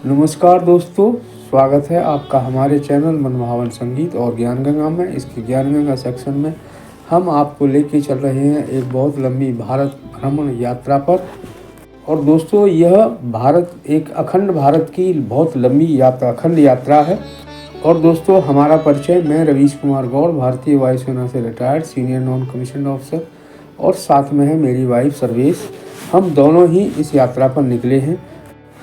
नमस्कार दोस्तों, स्वागत है आपका हमारे चैनल मनभावन संगीत और ज्ञान गंगा में। इसके ज्ञान गंगा सेक्शन में हम आपको लेके चल रहे हैं एक बहुत लंबी भारत भ्रमण यात्रा पर। और दोस्तों, यह एक अखंड भारत की बहुत लंबी यात्रा, अखंड यात्रा है। और दोस्तों, हमारा परिचय, मैं रवीश कुमार गौड़, भारतीय वायुसेना से retired senior non commission officer, और साथ में है मेरी वाइफ सर्वेश। हम दोनों ही इस यात्रा पर निकले हैं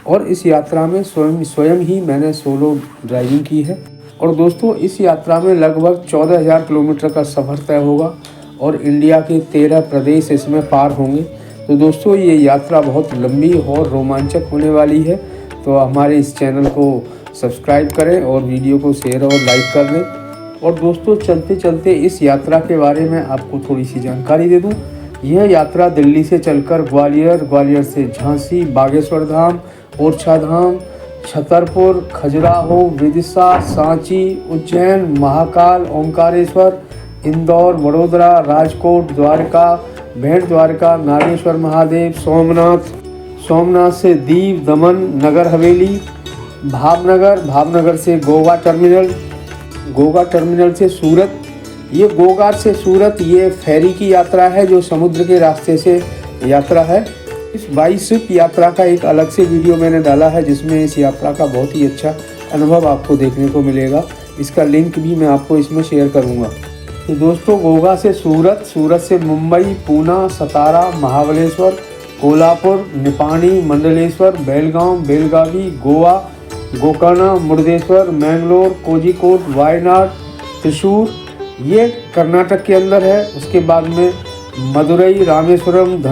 और इस यात्रा में स्वयं ही मैंने सोलो ड्राइविंग की है। और दोस्तों, इस यात्रा में लगभग 14,000 किलोमीटर का सफ़र तय होगा और इंडिया के 13 प्रदेश इसमें पार होंगे। तो दोस्तों, ये यात्रा बहुत लंबी और रोमांचक होने वाली है। तो हमारे इस चैनल को सब्सक्राइब करें और वीडियो को शेयर और लाइक कर दें। और दोस्तों, चलते चलते इस यात्रा के बारे में आपको थोड़ी सी जानकारी दे दूं। यह यात्रा दिल्ली से चलकर ग्वालियर, ग्वालियर से झांसी, बागेश्वर धाम, ओरछा धाम, छतरपुर, खजुराहो, विदिशा, सांची, उज्जैन, महाकाल, ओंकारेश्वर, इंदौर, वडोदरा, राजकोट, द्वारका, भेंट द्वारका, नागेश्वर महादेव, सोमनाथ से दीव, दमन, नगर हवेली, भावनगर से गोवा टर्मिनल से सूरत। ये गोवा से सूरत ये फेरी की यात्रा है जो समुद्र के रास्ते से यात्रा है। इस बाई शिप यात्रा का एक अलग से वीडियो मैंने डाला है जिसमें इस यात्रा का बहुत ही अच्छा अनुभव आपको देखने को मिलेगा। इसका लिंक भी मैं आपको इसमें शेयर करूंगा। तो दोस्तों, गोवा से सूरत, सूरत से मुंबई, पूना, सतारा, महाबलेश्वर, कोल्हापुर, निपाणी, मंडलेश्वर, बेलगांव, बेलगावी, गोवा, गोकर्ण, मुर्देश्वर, मैंगलोर, कोझिकोड, वायनाड, त्रिशूर, ये कर्नाटक के अंदर है। उसके बाद में मदुरई, रामेश्वरम,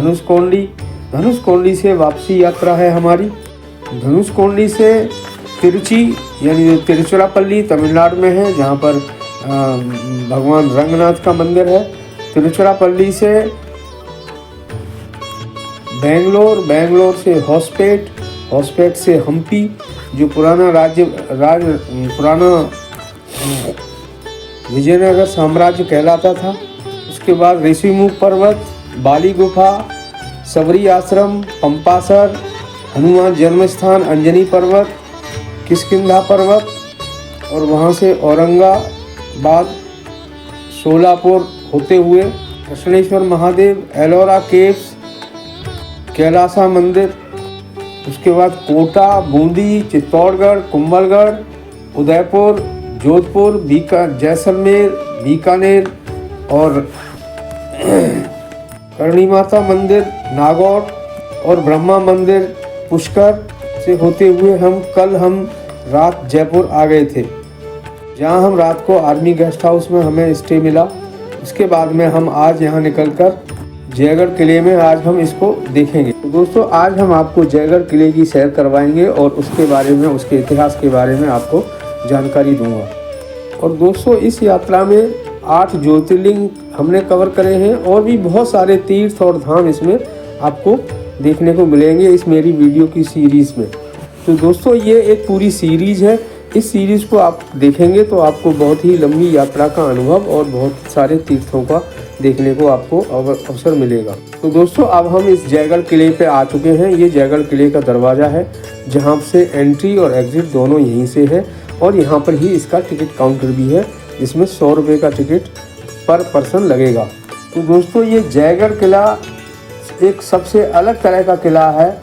धनुषकोडी से वापसी यात्रा है हमारी। धनुषकोडी से तिरुचि यानी तिरुचिरापल्ली तमिलनाडु में है, जहाँ पर भगवान रंगनाथ का मंदिर है। तिरुचिरापल्ली से बेंगलोर से हॉस्पेट से हम्पी, जो पुराना विजयनगर साम्राज्य कहलाता था। उसके बाद ऋषिमुख पर्वत, बाली गुफा, सबरी आश्रम, पंपासर, हनुमान जन्म स्थान, अंजनी पर्वत, किष्किंधा पर्वत, और वहाँ से औरंगाबाद, सोलापुर होते हुए दक्षिणेश्वर महादेव, एलोरा केव्स, कैलासा मंदिर। उसके बाद कोटा, बूंदी, चित्तौड़गढ़, कुंभलगढ़, उदयपुर, जोधपुर, जैसलमेर, बीकानेर और करणी माता मंदिर, नागौर और ब्रह्मा मंदिर, पुष्कर से होते हुए कल हम रात जयपुर आ गए थे, जहां हम रात को आर्मी गेस्ट हाउस में हमें स्टे मिला। उसके बाद में हम आज यहां निकलकर जयगढ़ किले में आज हम इसको देखेंगे। तो दोस्तों, आज हम आपको जयगढ़ किले की सैर करवाएंगे और उसके बारे में, उसके इतिहास के बारे में आपको जानकारी दूंगा। और दोस्तों, इस यात्रा में 8 ज्योतिर्लिंग हमने कवर करे हैं और भी बहुत सारे तीर्थ और धाम इसमें आपको देखने को मिलेंगे इस मेरी वीडियो की सीरीज़ में। तो दोस्तों, ये एक पूरी सीरीज़ है। इस सीरीज़ को आप देखेंगे तो आपको बहुत ही लंबी यात्रा का अनुभव और बहुत सारे तीर्थों का देखने को आपको अवसर मिलेगा। तो दोस्तों, अब हम इस जयगढ़ किले पे आ चुके हैं। ये जयगढ़ किले का दरवाज़ा है, जहाँ से एंट्री और एग्जिट दोनों यहीं से है। और यहाँ पर ही इसका टिकट काउंटर भी है, जिसमें 100 रुपये का टिकट पर पर्सन लगेगा। तो दोस्तों, ये जयगढ़ किला एक सबसे अलग तरह का किला है,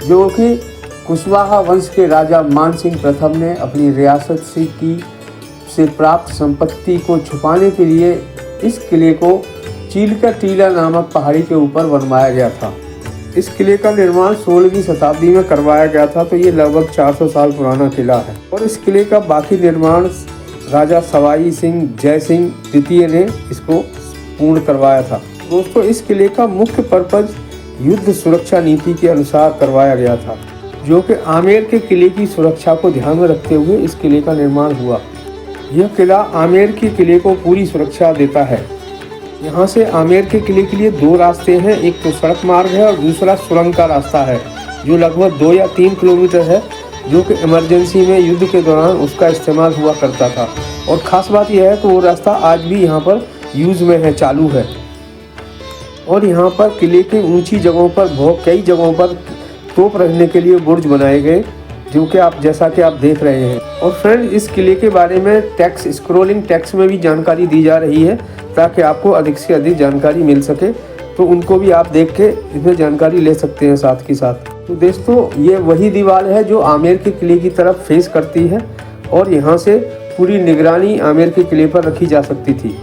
जो कि कुशवाहा वंश के राजा मानसिंह प्रथम ने अपनी रियासत से प्राप्त संपत्ति को छुपाने के लिए इस किले को चीलका टीला नामक पहाड़ी के ऊपर बनवाया गया था। इस किले का निर्माण 16वीं शताब्दी में करवाया गया था। तो ये लगभग 400 साल पुराना किला है। और इस किले का बाकी निर्माण राजा सवाई सिंह जय सिंह द्वितीय ने इसको पूर्ण करवाया था। दोस्तों, इस किले का मुख्य पर्पज युद्ध सुरक्षा नीति के अनुसार करवाया गया था, जो कि आमेर के किले की सुरक्षा को ध्यान में रखते हुए इस किले का निर्माण हुआ। यह किला आमेर के किले को पूरी सुरक्षा देता है। यहाँ से आमेर के किले के लिए 2 रास्ते हैं, एक तो सड़क मार्ग है और दूसरा सुरंग का रास्ता है, जो लगभग 2 या 3 किलोमीटर है, जो कि इमरजेंसी में युद्ध के दौरान उसका इस्तेमाल हुआ करता था। और ख़ास बात यह है कि वो रास्ता आज भी यहाँ पर यूज़ में है, चालू है। और यहाँ पर किले की ऊंची जगहों पर कई जगहों पर तोप रखने के लिए बुर्ज बनाए गए, जो कि आप जैसा कि आप देख रहे हैं। और फ्रेंड, इस किले के बारे में स्क्रोलिंग टेक्स्ट में भी जानकारी दी जा रही है ताकि आपको अधिक से अधिक जानकारी मिल सके, तो उनको भी आप देख के इसमें जानकारी ले सकते हैं साथ के साथ। तो दोस्तों, ये वही दीवार है जो आमेर के किले की तरफ फेस करती है और यहाँ से पूरी निगरानी आमेर के किले पर रखी जा सकती थी,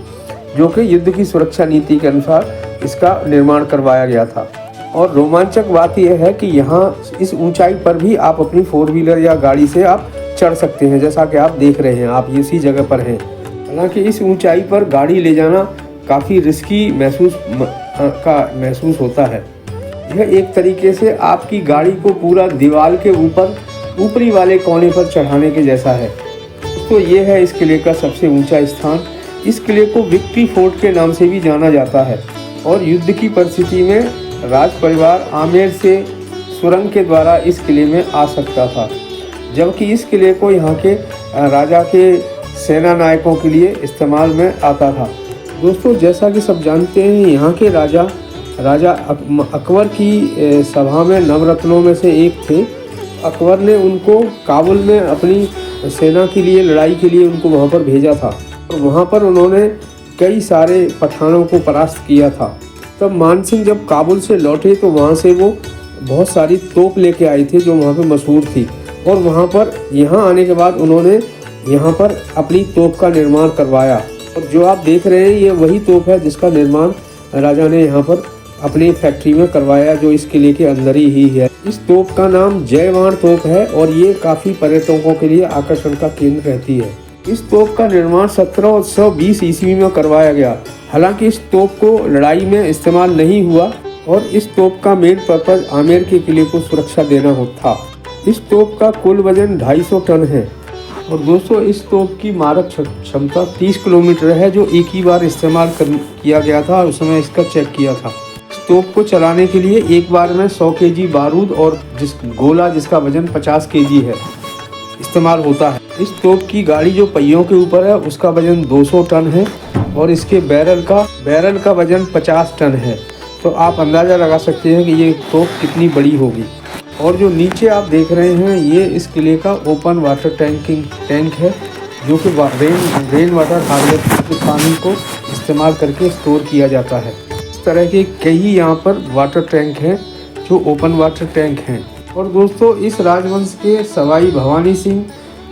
जो कि युद्ध की सुरक्षा नीति के अनुसार इसका निर्माण करवाया गया था। और रोमांचक बात यह है कि यहाँ इस ऊंचाई पर भी आप अपनी 4 व्हीलर या गाड़ी से आप चढ़ सकते हैं, जैसा कि आप देख रहे हैं, आप इसी जगह पर हैं। हालांकि इस ऊंचाई पर गाड़ी ले जाना काफ़ी रिस्की महसूस होता है। यह एक तरीके से आपकी गाड़ी को पूरा दीवार के ऊपरी वाले कोने पर चढ़ाने के जैसा है। तो ये है इस किले का सबसे ऊंचा स्थान। इस किले को विक्ट्री फोर्ट के नाम से भी जाना जाता है और युद्ध की परिस्थिति में राज परिवार आमेर से सुरंग के द्वारा इस किले में आ सकता था, जबकि इस किले को यहाँ के राजा के सेना नायकों के लिए इस्तेमाल में आता था। दोस्तों, जैसा कि सब जानते हैं, यहाँ के राजा अकबर की सभा में नवरत्नों में से एक थे। अकबर ने उनको काबुल में अपनी सेना के लिए लड़ाई के लिए उनको वहाँ पर भेजा था और वहाँ पर उन्होंने कई सारे पठानों को परास्त किया था। तब मानसिंह जब काबुल से लौटे तो वहाँ से वो बहुत सारी तोप लेके आए थे जो वहाँ पे मशहूर थी, और वहाँ पर यहाँ आने के बाद उन्होंने यहाँ पर अपनी तोप का निर्माण करवाया। और जो आप देख रहे हैं, ये वही तोप है जिसका निर्माण राजा ने यहाँ पर अपनी फैक्ट्री में करवाया, जो इस किले के अंदर ही है। इस तोप का नाम जयवाण तोप है और ये काफ़ी पर्यटकों के लिए आकर्षण का केंद्र रहती है। इस तोप का निर्माण 1720 ईस्वी में करवाया गया। हालांकि इस तोप को लड़ाई में इस्तेमाल नहीं हुआ और इस तोप का मेन पर्पज आमेर के किले को सुरक्षा देना था। इस तोप का कुल वजन 250 टन है। और दोस्तों, इस तोप की मारक क्षमता 30 किलोमीटर है, जो एक ही बार इस्तेमाल किया गया था। उस समय इसका चेक किया था। इस तोप को चलाने के लिए एक बार में 100 केजी बारूद और गोला जिसका वजन 50 केजी है इस्तेमाल होता है। इस तोप की गाड़ी जो पहियों के ऊपर है उसका वजन 200 टन है और इसके बैरल का वजन 50 टन है। तो आप अंदाज़ा लगा सकते हैं कि ये तोप कितनी बड़ी होगी। और जो नीचे आप देख रहे हैं, ये इस किले का ओपन वाटर टैंक है, जो कि रेन वाटर हार्वेस्टिंग के पानी को इस्तेमाल करके स्टोर किया जाता है। इस तरह के कई यहाँ पर वाटर टैंक हैं जो ओपन वाटर टैंक हैं। और दोस्तों, इस राजवंश के सवाई भवानी सिंह,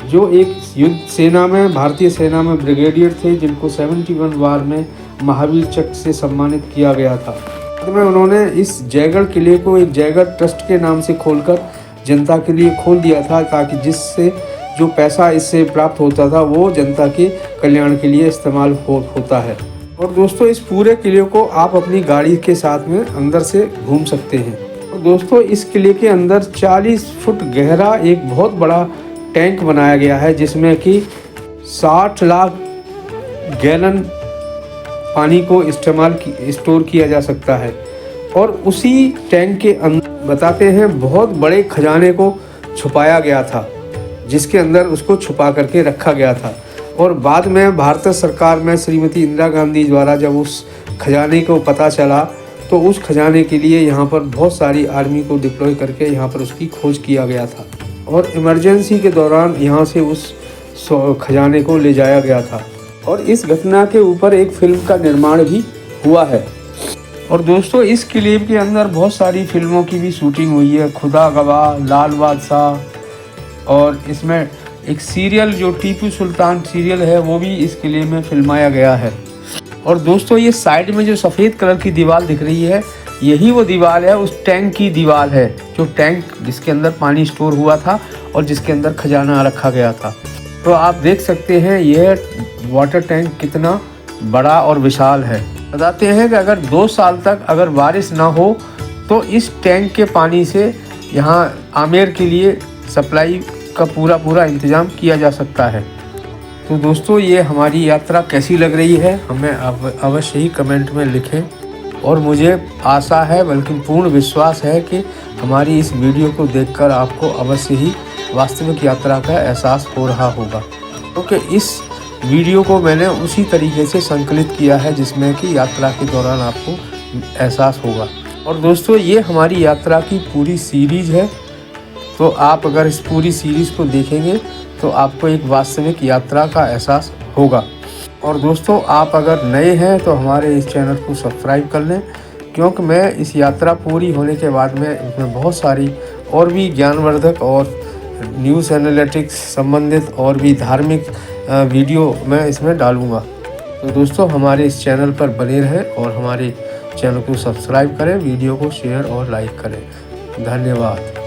जो एक युद्ध सेना में भारतीय सेना में ब्रिगेडियर थे, जिनको 71 वार में महावीर चक्र से सम्मानित किया गया था। बाद में उन्होंने इस जयगढ़ किले को एक जयगढ़ ट्रस्ट के नाम से खोलकर जनता के लिए खोल दिया था, ताकि जिससे जो पैसा इससे प्राप्त होता था वो जनता के कल्याण के लिए इस्तेमाल होता है। और दोस्तों, इस पूरे किले को आप अपनी गाड़ी के साथ में अंदर से घूम सकते हैं। और दोस्तों, इस किले के अंदर 40 फुट गहरा एक बहुत बड़ा टैंक बनाया गया है, जिसमें कि 60 लाख गैलन पानी को स्टोर किया जा सकता है। और उसी टैंक के अंदर बताते हैं बहुत बड़े खजाने को छुपाया गया था, जिसके अंदर उसको छुपा करके रखा गया था। और बाद में भारत सरकार में श्रीमती इंदिरा गांधी द्वारा जब उस खजाने को पता चला, तो उस खजाने के लिए यहाँ पर बहुत सारी आर्मी को डिप्लॉय करके यहाँ पर उसकी खोज किया गया था और इमरजेंसी के दौरान यहाँ से उस खजाने को ले जाया गया था। और इस घटना के ऊपर एक फिल्म का निर्माण भी हुआ है। और दोस्तों, इस किले के अंदर बहुत सारी फिल्मों की भी शूटिंग हुई है, खुदा गवाह, लाल बादशाह, और इसमें एक सीरियल जो टीपू सुल्तान सीरियल है वो भी इस किले में फिल्माया गया है। और दोस्तों, ये साइड में जो सफ़ेद कलर की दीवार दिख रही है, यही वो दीवार है, उस टैंक की दीवार है, जो टैंक जिसके अंदर पानी स्टोर हुआ था और जिसके अंदर खजाना रखा गया था। तो आप देख सकते हैं यह वाटर टैंक कितना बड़ा और विशाल है। बताते हैं कि अगर 2 साल तक अगर बारिश ना हो तो इस टैंक के पानी से यहाँ आमेर के लिए सप्लाई का पूरा इंतज़ाम किया जा सकता है। तो दोस्तों, ये हमारी यात्रा कैसी लग रही है हमें अवश्य ही कमेंट में लिखें। और मुझे आशा है, बल्कि पूर्ण विश्वास है कि हमारी इस वीडियो को देखकर आपको अवश्य ही वास्तविक यात्रा का एहसास हो रहा होगा, क्योंकि इस वीडियो को मैंने उसी तरीके से संकलित किया है जिसमें कि यात्रा के दौरान आपको एहसास होगा। और दोस्तों, ये हमारी यात्रा की पूरी सीरीज़ है तो आप अगर इस पूरी सीरीज़ को देखेंगे तो आपको एक वास्तविक यात्रा का एहसास होगा। और दोस्तों, आप अगर नए हैं तो हमारे इस चैनल को सब्सक्राइब कर लें, क्योंकि मैं इस यात्रा पूरी होने के बाद में इसमें बहुत सारी और भी ज्ञानवर्धक और न्यूज़ एनालिटिक्स संबंधित और भी धार्मिक वीडियो मैं इसमें डालूँगा। तो दोस्तों, हमारे इस चैनल पर बने रहें और हमारे चैनल को सब्सक्राइब करें, वीडियो को शेयर और लाइक करें। धन्यवाद।